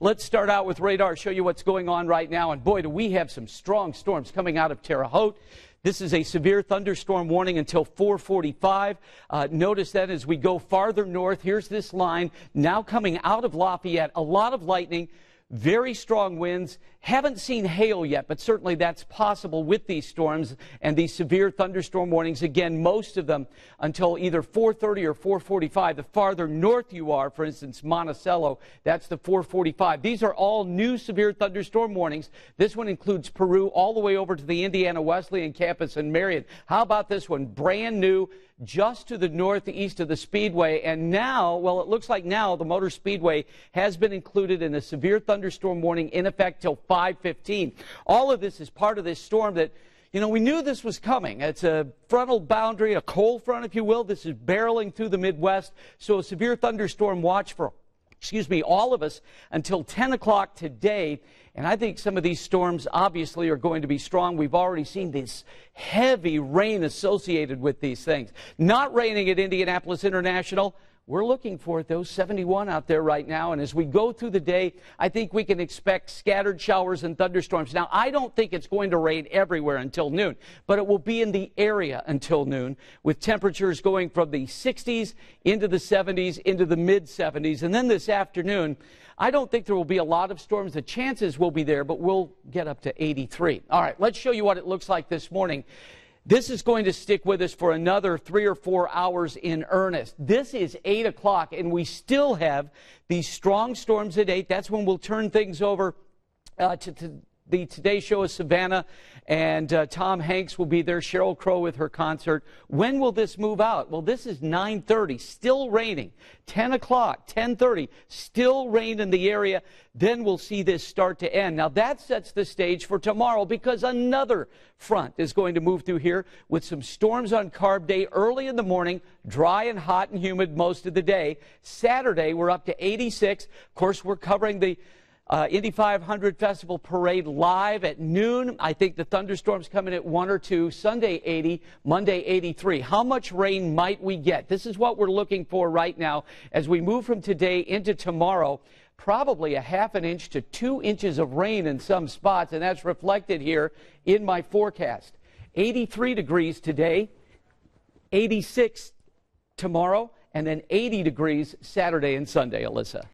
Let's start out with radar, show you what's going on right now. And boy, do we have some strong storms coming out of Terre Haute. This is a severe thunderstorm warning until 4:45. Notice that as we go farther north, here's this line now coming out of Lafayette. A lot of lightning, very strong winds. Haven't seen hail yet, but certainly that's possible with these storms and these severe thunderstorm warnings. Again, most of them until either 4:30 or 4:45. The farther north you are, for instance, Monticello, that's the 4:45. These are all new severe thunderstorm warnings. This one includes Peru all the way over to the Indiana Wesleyan campus in Marion. How about this one? Brand new, just to the northeast of the Speedway. And now, well, it looks like now the Motor Speedway has been included in a severe thunderstorm warning in effect till 5:15. All of this is part of this storm that, you know, we knew this was coming. It's a frontal boundary, a cold front, if you will. This is barreling through the Midwest. So a severe thunderstorm watch for, all of us until 10 o'clock today. And I think some of these storms obviously are going to be strong. We've already seen this heavy rain associated with these things. Not raining at Indianapolis International. We're looking for it, though, 71 out there right now. And as we go through the day, I think we can expect scattered showers and thunderstorms. Now, I don't think it's going to rain everywhere until noon, but it will be in the area until noon, with temperatures going from the 60s into the 70s, into the mid-70s. And then this afternoon, I don't think there will be a lot of storms. The chances will be there, but we'll get up to 83. All right, let's show you what it looks like this morning. This is going to stick with us for another 3 or 4 hours in earnest. This is 8 o'clock, and we still have these strong storms at 8. That's when we'll turn things over to the Today Show of Savannah, and Tom Hanks will be there, Sheryl Crow with her concert. When will this move out? Well, this is 9:30, still raining. 10 o'clock, 10:30, still rain in the area. Then we'll see this start to end. Now, that sets the stage for tomorrow because another front is going to move through here with some storms on Carb Day early in the morning, dry and hot and humid most of the day. Saturday, we're up to 86. Of course, we're covering the Indy 500 Festival Parade live at noon. I think the thunderstorms come in at 1 or 2. Sunday 80, Monday 83. How much rain might we get? This is what we're looking for right now as we move from today into tomorrow. Probably a ½ an inch to 2 inches of rain in some spots, and that's reflected here in my forecast. 83 degrees today, 86 tomorrow, and then 80 degrees Saturday and Sunday, Alyssa.